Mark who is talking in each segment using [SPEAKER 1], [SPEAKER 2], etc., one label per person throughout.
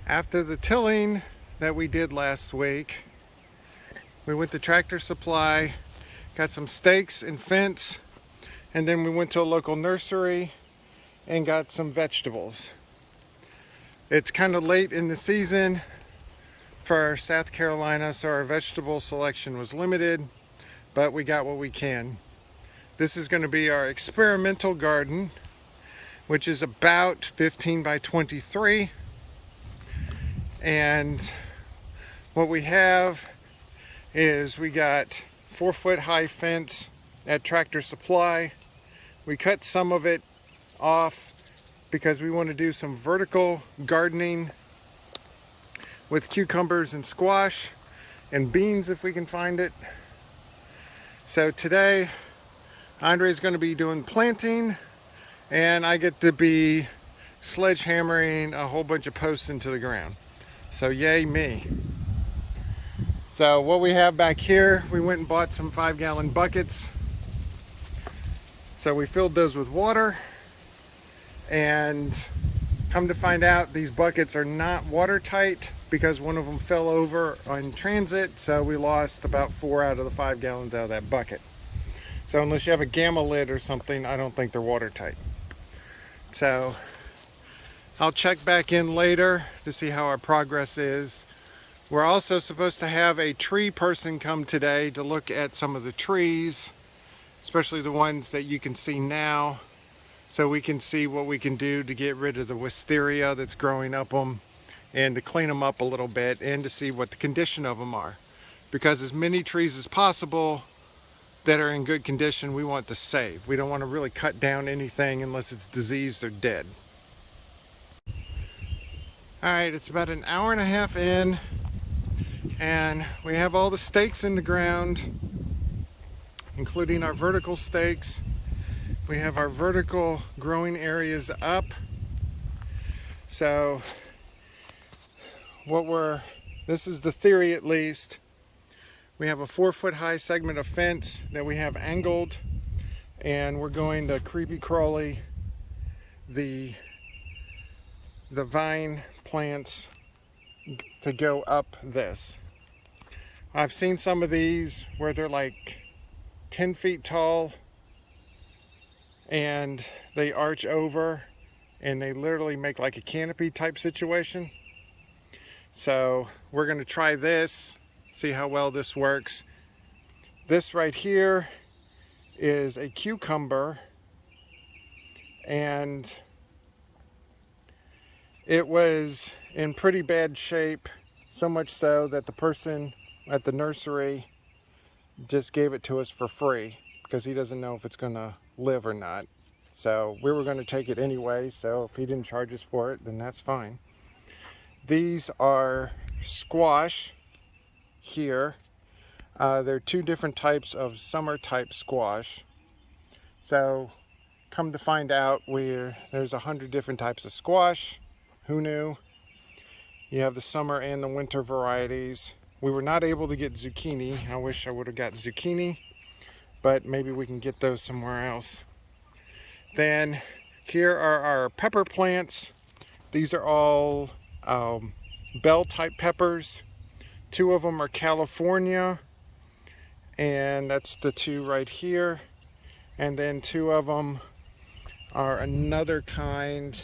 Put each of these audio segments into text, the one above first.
[SPEAKER 1] After the tilling that we did last week, we went to Tractor Supply, got some stakes and fence, and then we went to a local nursery and got some vegetables. It's kind of late in the season for South Carolina, so our vegetable selection was limited, but we got what we can. This is going to be our experimental garden, which is about 15 by 23. And what we have is we got 4-foot high fence at Tractor Supply. We cut some of it off because we want to do some vertical gardening with cucumbers and squash and beans if we can find it. So today Andre is going to be doing planting and I get to be sledgehammering a whole bunch of posts into the ground. So yay me. So what we have back here, we went and bought some 5-gallon buckets. So we filled those with water, and come to find out these buckets are not watertight because one of them fell over on transit, so we lost about 4 out of the 5 gallons out of that bucket. So unless you have a gamma lid or something, I don't think they're watertight. So I'll check back in later to see how our progress is. We're also supposed to have a tree person come today to look at some of the trees, especially the ones that you can see now, so we can see what we can do to get rid of the wisteria that's growing up them and to clean them up a little bit and to see what the condition of them are. Because as many trees as possible that are in good condition, we want to save. We don't want to really cut down anything unless it's diseased or dead. Alright, it's about an hour and a half in, and we have all the stakes in the ground, including our vertical stakes. We have our vertical growing areas up. So this is the theory at least. We have a 4-foot high segment of fence that we have angled, and we're going to creepy crawly the vine plants to go up this. I've seen some of these where they're like 10 feet tall and they arch over and they literally make like a canopy type situation. So we're going to try this, see how well this works. This right here is a cucumber, and it was in pretty bad shape, so much so that the person at the nursery just gave it to us for free because he doesn't know if it's gonna live or not. So we were gonna take it anyway, so if he didn't charge us for it, then that's fine. These are squash here. They're 2 different types of summer type squash. So come to find out, there's 100 different types of squash. Who knew? You have the summer and the winter varieties. We were not able to get zucchini. I wish I would have got zucchini, but maybe we can get those somewhere else. Then here are our pepper plants. These are all bell type peppers. 2 of them are California, and that's the 2 right here. And then 2 of them are another kind,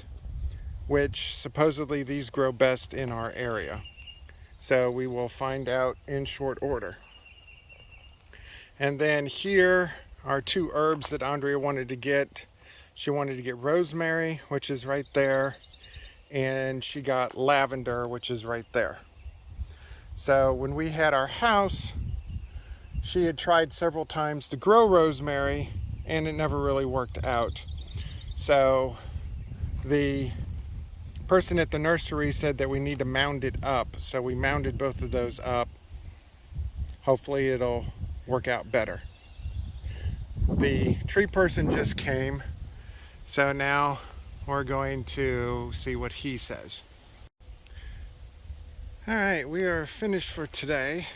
[SPEAKER 1] which supposedly these grow best in our area. So we will find out in short order. And then here are 2 herbs that Andrea wanted to get. She wanted to get rosemary, which is right there, and she got lavender, which is right there. So when we had our house, she had tried several times to grow rosemary and it never really worked out. So the person at the nursery said that we need to mound it up. So we mounded both of those up. Hopefully it'll work out better. The tree person just came, so now we're going to see what he says. All right, we are finished for today.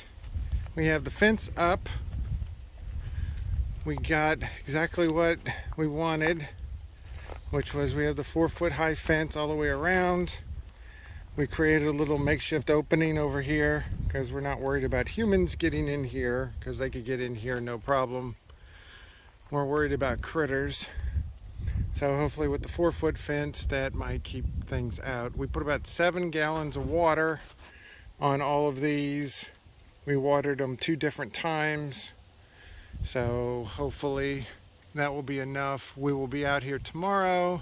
[SPEAKER 1] We have the fence up. We got exactly what we wanted, which was we have the 4-foot high fence all the way around. We created a little makeshift opening over here because we're not worried about humans getting in here, because they could get in here no problem. We're worried about critters. So hopefully with the 4-foot fence, that might keep things out. We put about 7 gallons of water on all of these. We watered them 2 different times. So hopefully that will be enough. We will be out here tomorrow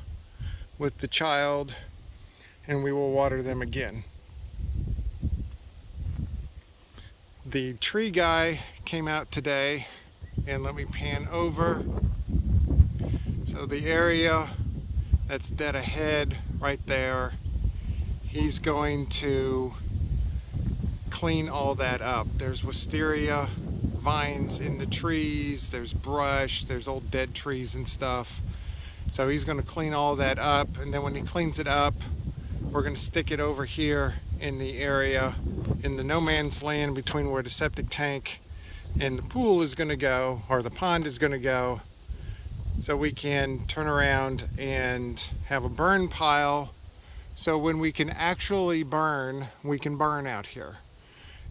[SPEAKER 1] with the child and we will water them again. The tree guy came out today, and let me pan over. So the area that's dead ahead right there, he's going to clean all that up. There's wisteria vines in the trees, there's brush, there's old dead trees and stuff. So he's going to clean all that up, and then when he cleans it up, we're going to stick it over here in the area, in the no man's land between where the septic tank and the pool is going to go, or the pond is going to go, so we can turn around and have a burn pile. So when we can actually burn, we can burn out here.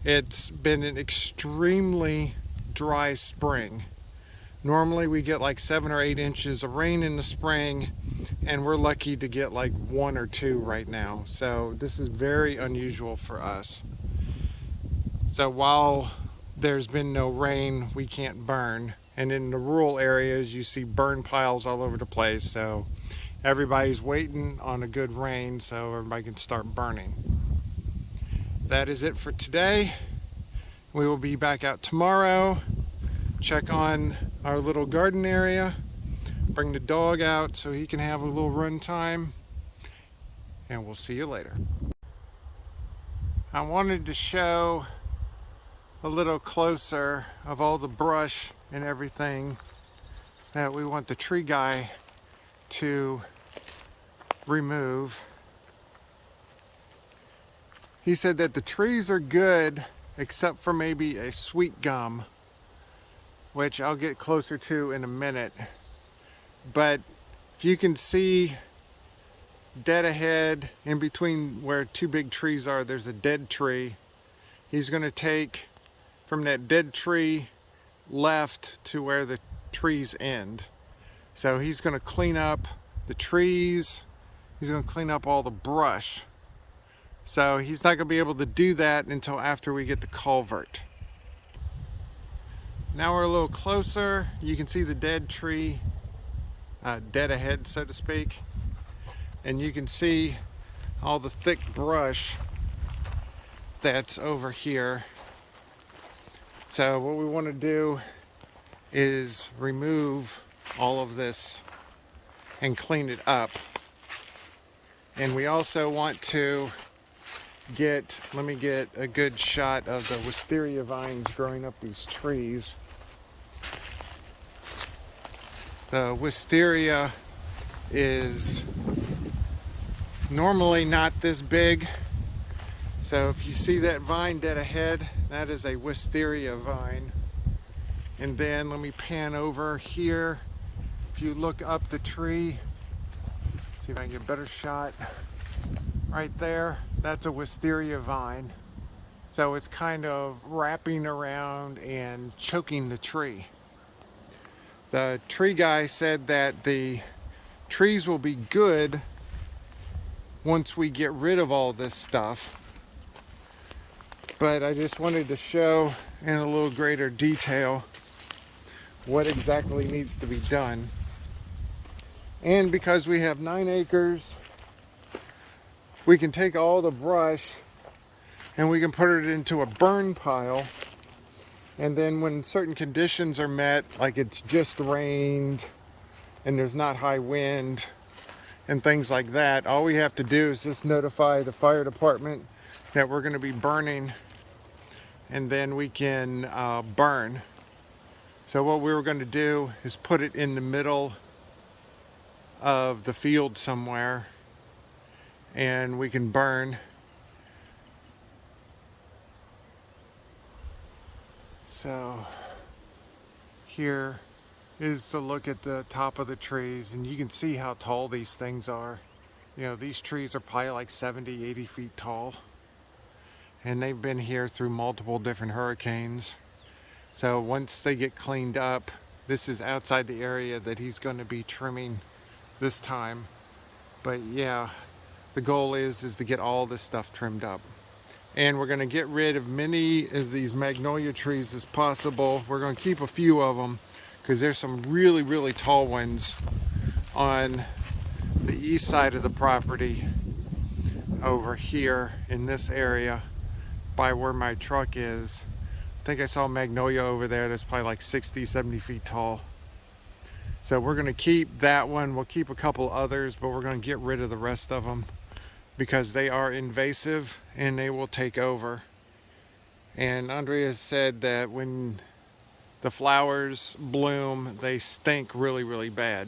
[SPEAKER 1] It's been an extremely dry spring. Normally we get like 7 or 8 inches of rain in the spring, and we're lucky to get like 1 or 2 right now. So this is very unusual for us. So while there's been no rain, we can't burn. And in the rural areas, you see burn piles all over the place. So everybody's waiting on a good rain so everybody can start burning. That is it for today. We will be back out tomorrow, check on our little garden area, bring the dog out so he can have a little run time, and we'll see you later. I wanted to show a little closer of all the brush and everything that we want the tree guy to remove. He said that the trees are good except for maybe a sweet gum, which I'll get closer to in a minute. But if you can see dead ahead, in between where 2 big trees are, there's a dead tree. He's going to take from that dead tree left to where the trees end. So he's going to clean up the trees. He's going to clean up all the brush. So he's not going to be able to do that until after we get the culvert. Now we're a little closer. You can see the dead tree, dead ahead, so to speak. And you can see all the thick brush that's over here. So what we want to do is remove all of this and clean it up. And we also want to let me get a good shot of the wisteria vines growing up these trees. The wisteria is normally not this big. So if you see that vine dead ahead, that is a wisteria vine. And then let me pan over here. If you look up the tree, see if I can get a better shot. Right there, that's a wisteria vine. So it's kind of wrapping around and choking the tree. The tree guy said that the trees will be good once we get rid of all this stuff. But I just wanted to show in a little greater detail what exactly needs to be done. And because we have 9 acres, we can take all the brush and we can put it into a burn pile. And then when certain conditions are met, like it's just rained and there's not high wind and things like that, all we have to do is just notify the fire department that we're going to be burning, and then we can burn. So what we were going to do is put it in the middle of the field somewhere, and we can burn. So here is the look at the top of the trees, and you can see how tall these things are. You know, these trees are probably like 70, 80 feet tall. And they've been here through multiple different hurricanes. So once they get cleaned up, this is outside the area that he's going to be trimming this time. But yeah, the goal is to get all this stuff trimmed up. And we're going to get rid of many of these magnolia trees as possible. We're going to keep a few of them because there's some really, really tall ones on the east side of the property over here in this area by where my truck is. I think I saw a magnolia over there that's probably like 60, 70 feet tall. So we're going to keep that one. We'll keep a couple others, but we're going to get rid of the rest of them because they are invasive and they will take over. And Andrea said that when the flowers bloom, they stink really, really bad.